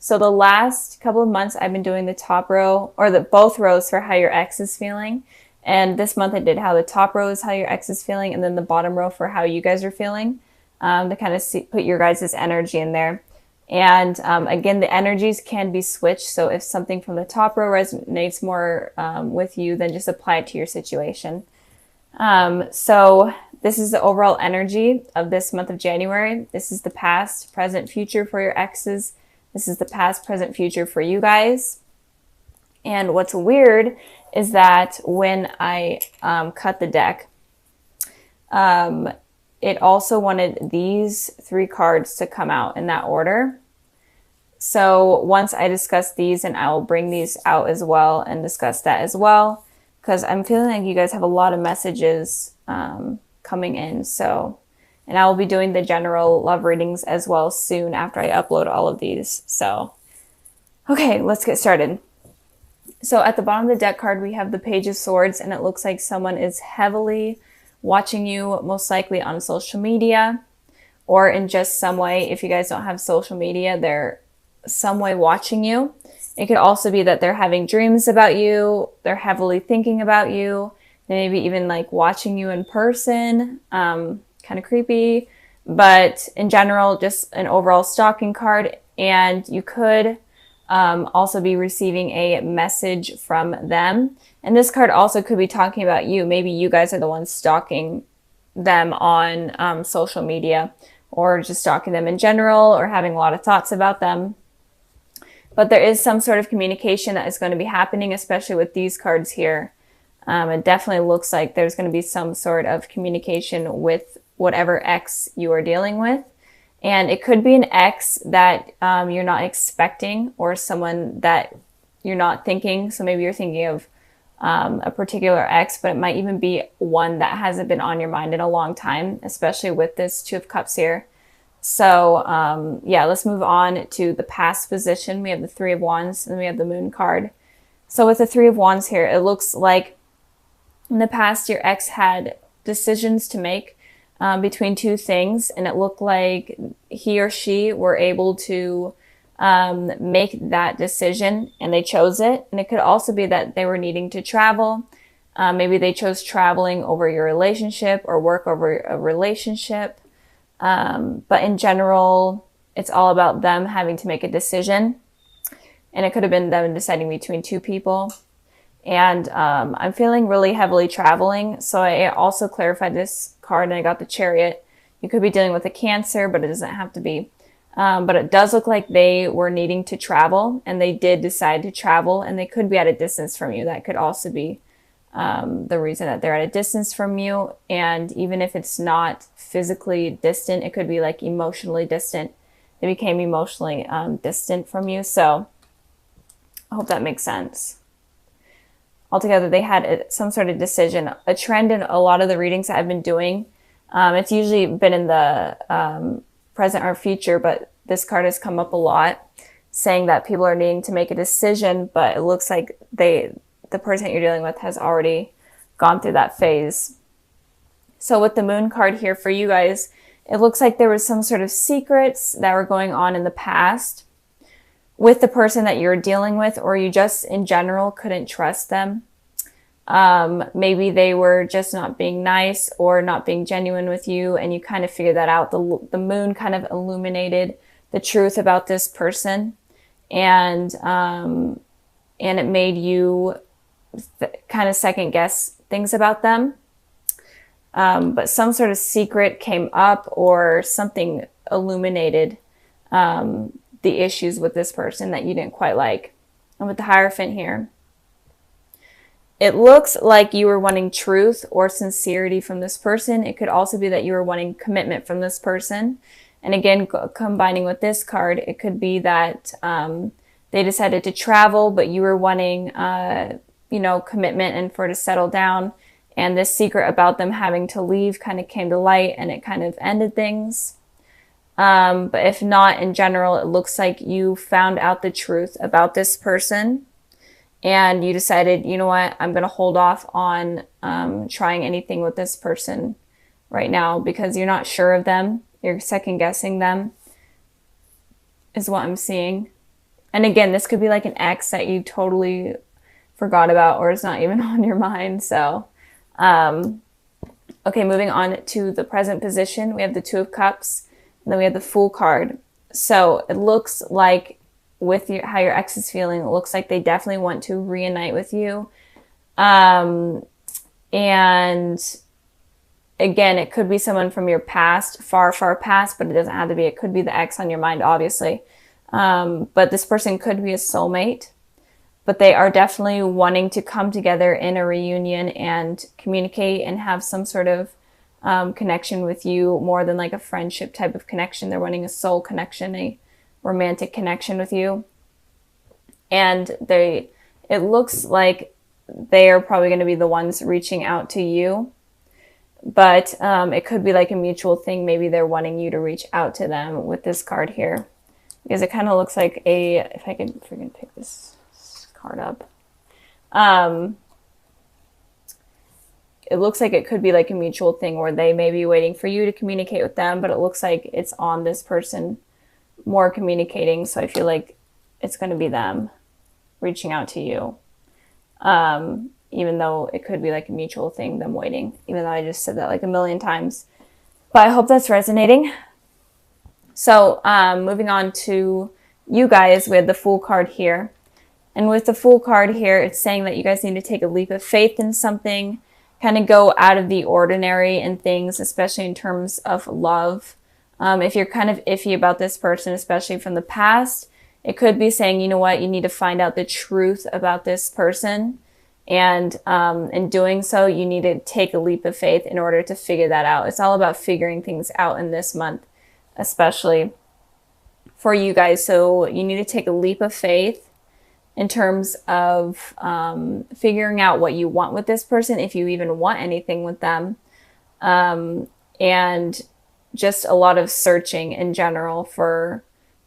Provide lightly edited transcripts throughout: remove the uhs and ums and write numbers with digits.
So the last couple of months I've been doing the top row, or the both rows, for how your ex is feeling. And this month I did how the top row is how your ex is feeling, and then the bottom row for how you guys are feeling, to kind of put your guys' energy in there. And again, the energies can be switched. So if something from the top row resonates more with you, then just apply it to your situation. So this is the overall energy of this month of January. This is the past, present, future for your exes. This is the past, present, future for you guys. And what's weird is that when I cut the deck, it also wanted these 3 cards to come out in that order. So once I discuss these, and I will bring these out as well and discuss that as well, because I'm feeling like you guys have a lot of messages coming in. So, and I will be doing the general love readings as well soon after I upload all of these. So, okay, let's get started. So at the bottom of the deck card, we have the Page of Swords, and it looks like someone is heavily watching you, most likely on social media or in just some way. If you guys don't have social media, they're some way watching you. It could also be that they're having dreams about you. They're heavily thinking about you. They maybe even like watching you in person. Kind of creepy, but in general, just an overall stalking card. And you could also be receiving a message from them. And this card also could be talking about you. Maybe you guys are the ones stalking them on social media, or just stalking them in general, or having a lot of thoughts about them. But there is some sort of communication that is going to be happening, especially with these cards here. It definitely looks like there's going to be some sort of communication with whatever ex you are dealing with. And it could be an ex that you're not expecting, or someone that you're not thinking. So maybe you're thinking of a particular ex, but it might even be one that hasn't been on your mind in a long time, especially with this Two of Cups here. So yeah, let's move on to the past position. We have the Three of Wands, and then we have the Moon card. So with the Three of Wands here, it looks like in the past your ex had decisions to make between 2 things, and it looked like he or she were able to make that decision, and they chose it. And it could also be that they were needing to travel. Maybe they chose traveling over your relationship, or work over a relationship. But in general, it's all about them having to make a decision. And it could have been them deciding between 2 people. And I'm feeling really heavily traveling. So I also clarified this card, and I got the Chariot. You could be dealing with a Cancer, but it doesn't have to be. But it does look like they were needing to travel, and they did decide to travel, and they could be at a distance from you. That could also be the reason that they're at a distance from you. And even if it's not physically distant, it could be like emotionally distant. They became emotionally distant from you. So I hope that makes sense. Altogether, they had some sort of decision. A trend in a lot of the readings that I've been doing, it's usually been in the present or future, but this card has come up a lot, saying that people are needing to make a decision, but it looks like the person you're dealing with has already gone through that phase. So with the Moon card here for you guys, it looks like there was some sort of secrets that were going on in the past with the person that you're dealing with, or you just in general couldn't trust them. Maybe they were just not being nice or not being genuine with you, and you kind of figured that out. The Moon kind of illuminated the truth about this person, and it made you kind of second guess things about them. But some sort of secret came up, or something illuminated the issues with this person that you didn't quite like. And with the Hierophant here, it looks like you were wanting truth or sincerity from this person. It could also be that you were wanting commitment from this person. And again, combining with this card, it could be that they decided to travel, but you were wanting, commitment and for to settle down. And this secret about them having to leave kind of came to light, and it kind of ended things. But if not, in general, it looks like you found out the truth about this person, and you decided, you know what, I'm going to hold off on trying anything with this person right now, because you're not sure of them. You're second guessing them, is what I'm seeing. And again, this could be like an ex that you totally forgot about or is not even on your mind. So, okay, moving on to the present position. We have the Two of Cups, and then we have the Fool card. So it looks like with how your ex is feeling, it looks like they definitely want to reunite with you. And again, it could be someone from your past, far, far past, but it doesn't have to be. It could be the ex on your mind, obviously. But this person could be a soulmate. But they are definitely wanting to come together in a reunion and communicate and have some sort of connection with you, more than like a friendship type of connection. They're wanting a soul connection, a romantic connection with you. And it looks like they are probably going to be the ones reaching out to you. But it could be like a mutual thing. Maybe they're wanting you to reach out to them with this card here. Because it kind of looks like if I can freaking pick this card up. It looks like it could be like a mutual thing where they may be waiting for you to communicate with them, but it looks like it's on this person more communicating. So I feel like it's going to be them reaching out to you. Even though it could be like a mutual thing, them waiting, even though I just said that like a million times. But I hope that's resonating. So moving on to you guys, we have the Fool card here. And with the Fool card here, it's saying that you guys need to take a leap of faith in something, kind of go out of the ordinary in things, especially in terms of love. If you're kind of iffy about this person, especially from the past, it could be saying, you know what, you need to find out the truth about this person. And in doing so, you need to take a leap of faith in order to figure that out. It's all about figuring things out in this month, especially for you guys. So you need to take a leap of faith in terms of figuring out what you want with this person, if you even want anything with them. And just a lot of searching in general for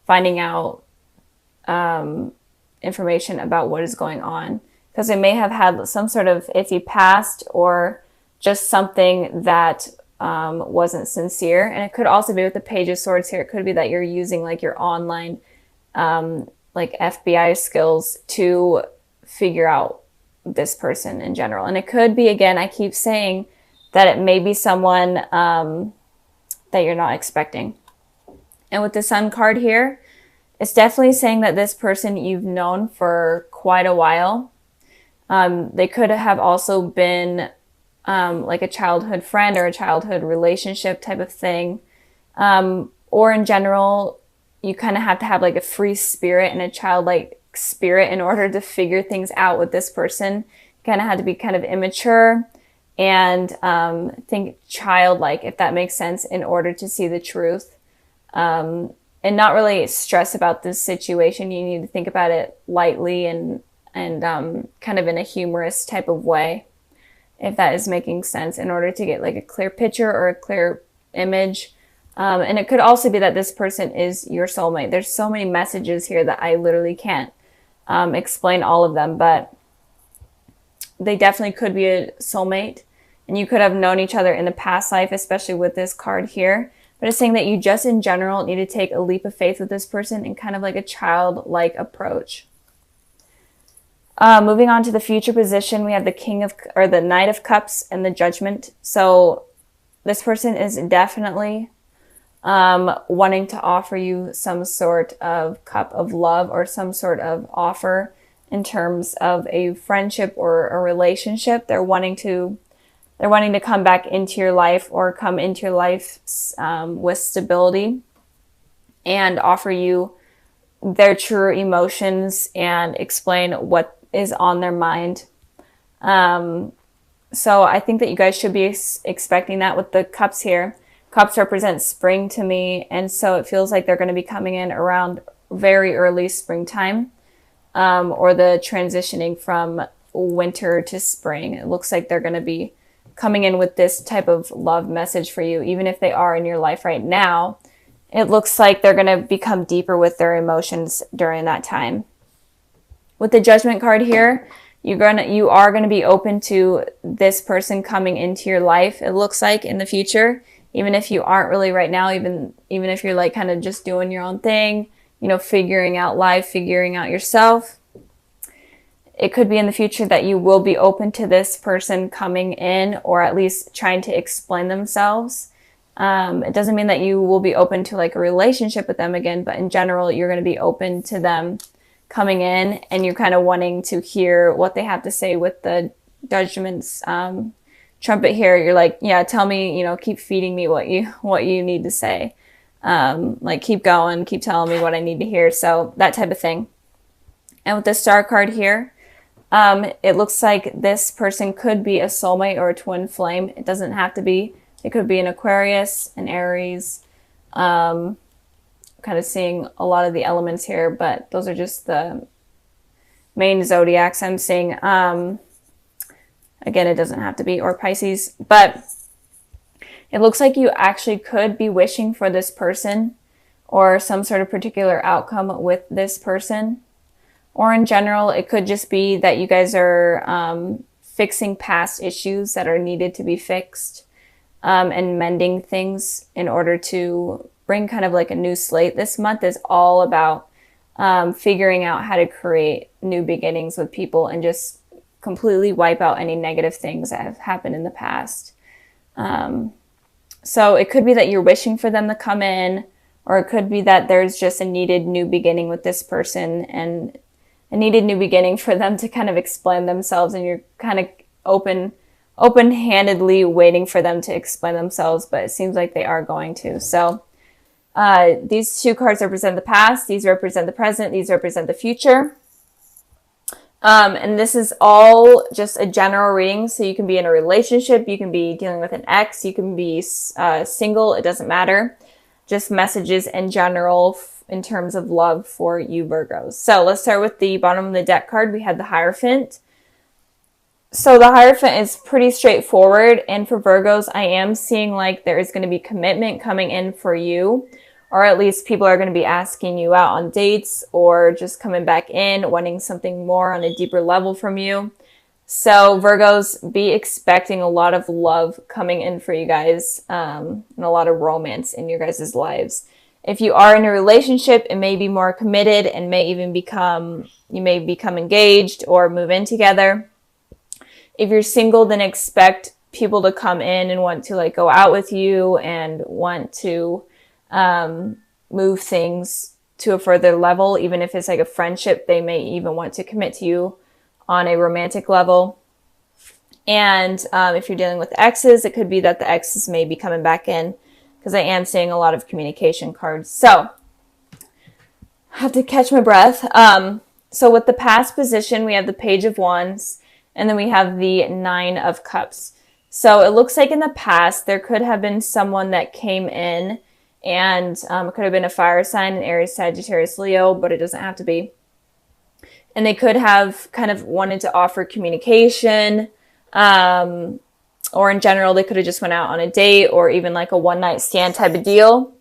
finding out information about what is going on. Because they may have had some sort of iffy past or just something that wasn't sincere. And it could also be with the Page of Swords here. It could be that you're using like your online like FBI skills to figure out this person in general. And it could be, again, I keep saying that it may be someone that you're not expecting. And with the Sun card here, it's definitely saying that this person you've known for quite a while. They could have also been like a childhood friend or a childhood relationship type of thing. Or in general, you kind of have to have like a free spirit and a childlike spirit in order to figure things out with this person. You kind of had to be kind of immature and think childlike, if that makes sense, in order to see the truth. And not really stress about this situation. You need to think about it lightly and kind of in a humorous type of way, if that is making sense, in order to get like a clear picture or a clear image. And it could also be that this person is your soulmate. There's so many messages here that I literally can't explain all of them, but they definitely could be a soulmate. And you could have known each other in the past life, especially with this card here. But it's saying that you just in general need to take a leap of faith with this person in kind of like a childlike approach. Moving on to the future position, we have the Knight of Cups and the Judgment. So this person is definitely wanting to offer you some sort of cup of love or some sort of offer in terms of a friendship or a relationship. They're wanting to come back into your life or come into your life with stability and offer you their true emotions and explain what is on their mind. So I think that you guys should be expecting that with the cups here. Cups represent spring to me, and so it feels like they're going to be coming in around very early springtime, or the transitioning from winter to spring. It looks like they're going to be coming in with this type of love message for you, even if they are in your life right now. It looks like they're going to become deeper with their emotions during that time. With the Judgment card here, you are going to be open to this person coming into your life, it looks like, in the future. Even if you aren't really right now, even if you're like kind of just doing your own thing, figuring out life, figuring out yourself. It could be in the future that you will be open to this person coming in, or at least trying to explain themselves. It doesn't mean that you will be open to like a relationship with them again, but in general, you're going to be open to them coming in, and you're kind of wanting to hear what they have to say with the Judgment's trumpet here. You're like, yeah, tell me, keep feeding me what you need to say. Like keep going, keep telling me what I need to hear. So that type of thing. And with the Star card here, it looks like this person could be a soulmate or a twin flame. It doesn't have to be. It could be an Aquarius, an Aries. Kind of seeing a lot of the elements here, but those are just the main zodiacs I'm seeing. Again, it doesn't have to be, or Pisces, but it looks like you actually could be wishing for this person or some sort of particular outcome with this person. Or in general, it could just be that you guys are fixing past issues that are needed to be fixed, and mending things in order to bring kind of like a new slate. This month is all about figuring out how to create new beginnings with people and just completely wipe out any negative things that have happened in the past. So it could be that you're wishing for them to come in, or it could be that there's just a needed new beginning with this person, and a needed new beginning for them to kind of explain themselves, and you're kind of open-handedly waiting for them to explain themselves, but it seems like they are going to. So these two cards represent the past, these represent the present, these represent the future. And this is all just a general reading, so you can be in a relationship, you can be dealing with an ex, you can be single, it doesn't matter. Just messages in general in terms of love for you Virgos. So let's start with the bottom of the deck card. We had the Hierophant. So the Hierophant is pretty straightforward, and for Virgos, I am seeing like there is going to be commitment coming in for you, or at least people are going to be asking you out on dates, or just coming back in, wanting something more on a deeper level from you. So Virgos, be expecting a lot of love coming in for you guys, and a lot of romance in your guys' lives. If you are in a relationship, it may be more committed and may even you may become engaged or move in together. If you're single, then expect people to come in and want to like go out with you and want to move things to a further level. Even if it's like a friendship, they may even want to commit to you on a romantic level. And if you're dealing with exes, it could be that the exes may be coming back in, because I am seeing a lot of communication cards. So I have to catch my breath. So with the past position, we have the Page of Wands, and then we have the Nine of Cups. So it looks like in the past, there could have been someone that came in, and it could have been a fire sign, an Aries, Sagittarius, Leo, but it doesn't have to be. And they could have kind of wanted to offer communication, or in general, they could have just went out on a date, or even like a one-night stand type of deal.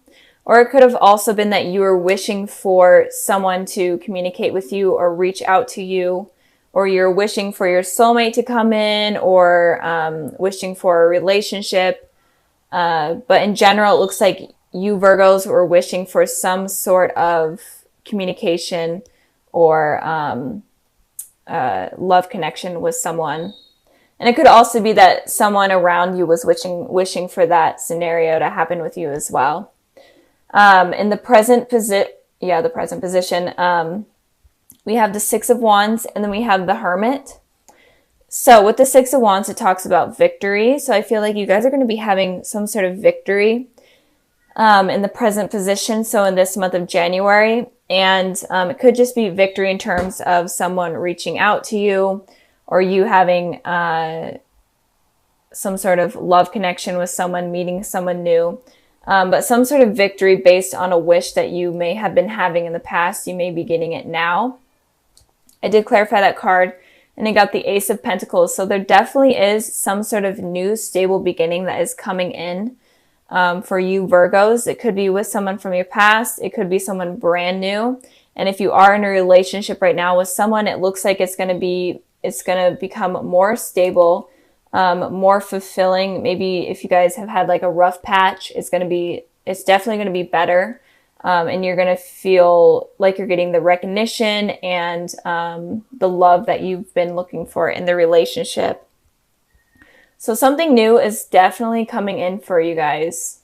Or it could have also been that you were wishing for someone to communicate with you or reach out to you, or you're wishing for your soulmate to come in, or wishing for a relationship. But in general, it looks like you Virgos were wishing for some sort of communication or love connection with someone. And it could also be that someone around you was wishing for that scenario to happen with you as well. In the present position, we have the Six of Wands, and then we have the Hermit. So with the Six of Wands, it talks about victory. So I feel like you guys are going to be having some sort of victory in the present position. So in this month of January, and it could just be victory in terms of someone reaching out to you, or you having some sort of love connection with someone, meeting someone new. But some sort of victory based on a wish that you may have been having in the past. You may be getting it now. I did clarify that card, and I got the Ace of Pentacles. So there definitely is some sort of new stable beginning that is coming in for you Virgos. It could be with someone from your past. It could be someone brand new. And if you are in a relationship right now with someone, it looks like it's going to become more stable, more fulfilling. Maybe if you guys have had like a rough patch, it's definitely going to be better. and you're going to feel like you're getting the recognition and the love that you've been looking for in the relationship. So something new is definitely coming in for you guys.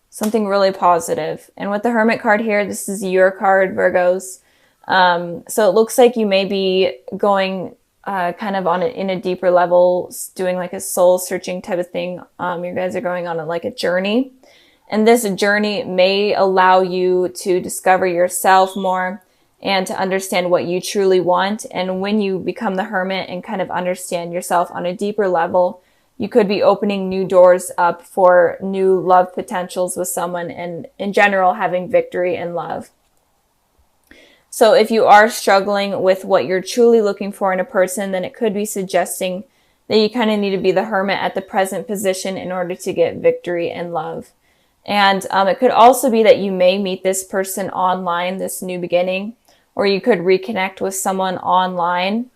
Something really positive. And with the Hermit card here, this is your card, Virgos. So it looks like you may be going kind of on in a deeper level, doing like a soul searching type of thing. You guys are going on like a journey. And this journey may allow you to discover yourself more and to understand what you truly want. And when you become the Hermit and kind of understand yourself on a deeper level, you could be opening new doors up for new love potentials with someone, and in general, having victory in love. So if you are struggling with what you're truly looking for in a person, then it could be suggesting that you kind of need to be the Hermit at the present position in order to get victory in love. And it could also be that you may meet this person online, this new beginning, or you could reconnect with someone online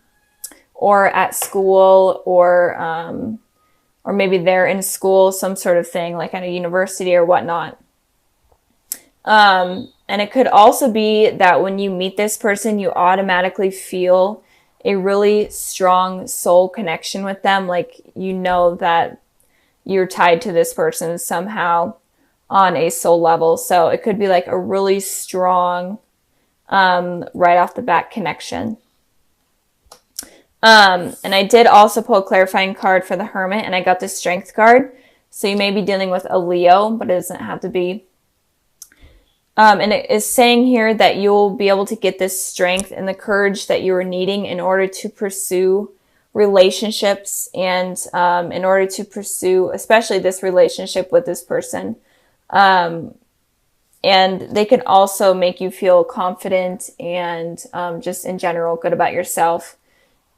or at school, or maybe they're in school, some sort of thing, like at a university or whatnot. And it could also be that when you meet this person, you automatically feel a really strong soul connection with them. Like, you know that you're tied to this person somehow on a soul level. So it could be like a really strong, right off the bat connection. And I did also pull a clarifying card for the Hermit, and I got the Strength card. So you may be dealing with a Leo, but it doesn't have to be. And it is saying here that you'll be able to get this strength and the courage that you are needing in order to pursue relationships, and in order to pursue especially this relationship with this person. And they can also make you feel confident and just in general good about yourself,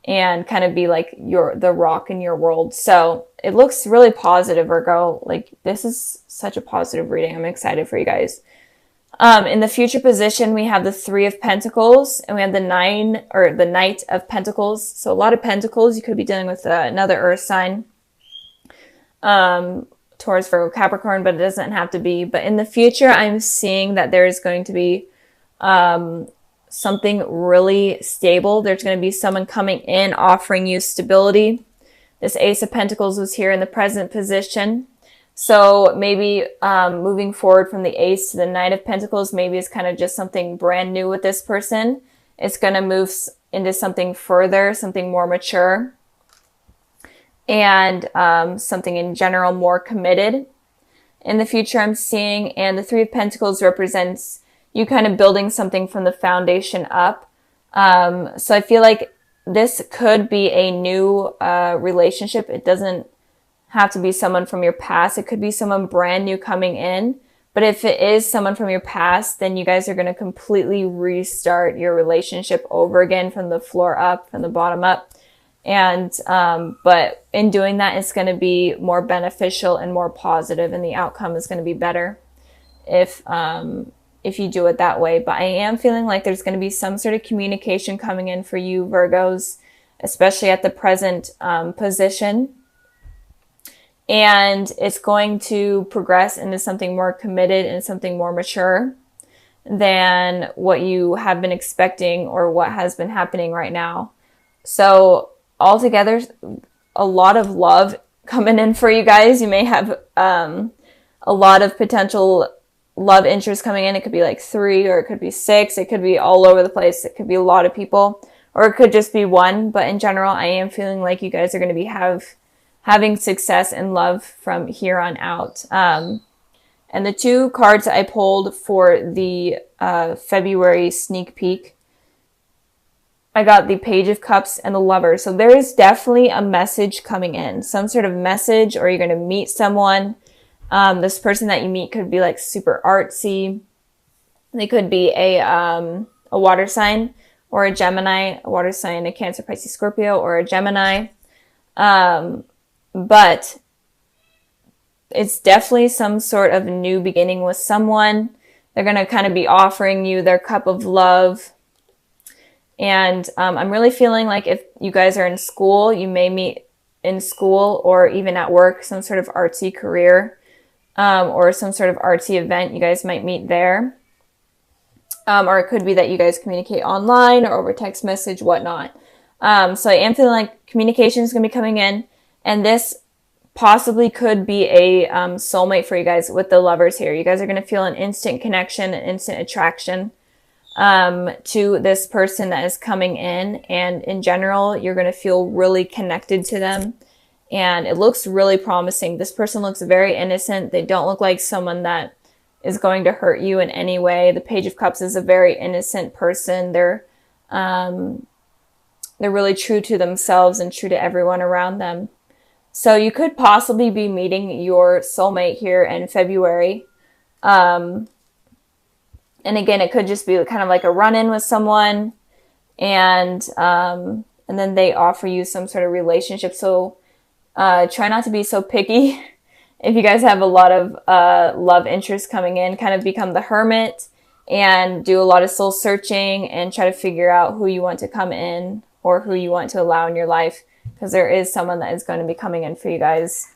and kind of be like the rock in your world. So it looks really positive, Virgo. Like, this is such a positive reading. I'm excited for you guys. In the future position, we have the Three of Pentacles, and we have the Knight of Pentacles. So a lot of pentacles. You could be dealing with another earth sign, Taurus, Virgo, Capricorn, but it doesn't have to be. But in the future, I'm seeing that there is going to be something really stable. There's going to be someone coming in offering you stability. This Ace of Pentacles was here in the present position. So maybe moving forward from the Ace to the Knight of Pentacles, maybe it's kind of just something brand new with this person. It's going to move into something further, something more mature, and something in general more committed. In the future, I'm seeing, and the Three of Pentacles represents you kind of building something from the foundation up. So I feel like this could be a new relationship. It doesn't have to be someone from your past. It could be someone brand new coming in. But if it is someone from your past, then you guys are going to completely restart your relationship over again from the floor up, from the bottom up. And, but in doing that, it's going to be more beneficial and more positive, and the outcome is going to be better if you do it that way. But I am feeling like there's going to be some sort of communication coming in for you, Virgos, especially at the present, position. And it's going to progress into something more committed and something more mature than what you have been expecting or what has been happening right now. So altogether, a lot of love coming in for you guys. You may have a lot of potential love interest coming in. It could be like 3, or it could be 6. It could be all over the place. It could be a lot of people, or it could just be one. But in general, I am feeling like you guys are going to be having success and love from here on out. And the 2 cards I pulled for the February sneak peek, I got the Page of Cups and the Lover. So there is definitely a message coming in, some sort of message, or you're going to meet someone. This person that you meet could be like super artsy. They could be a water sign, or a Gemini, a water sign, a Cancer, Pisces, Scorpio, or a Gemini. But it's definitely some sort of new beginning with someone. They're going to kind of be offering you their cup of love. And I'm really feeling like if you guys are in school, you may meet in school, or even at work, some sort of artsy career, or some sort of artsy event. You guys might meet there. Or it could be that you guys communicate online or over text message, whatnot. So I am feeling like communication is going to be coming in, and this possibly could be a soulmate for you guys with the Lovers here. You guys are going to feel an instant connection, an instant attraction to this person that is coming in. And in general, you're going to feel really connected to them. And it looks really promising. This person looks very innocent. They don't look like someone that is going to hurt you in any way. The Page of Cups is a very innocent person. They're really true to themselves and true to everyone around them. So you could possibly be meeting your soulmate here in February. And again, it could just be kind of like a run-in with someone, and then they offer you some sort of relationship. So try not to be so picky. If you guys have a lot of love interest coming in, kind of become the hermit and do a lot of soul searching and try to figure out who you want to come in or who you want to allow in your life, because there is someone that is going to be coming in for you guys.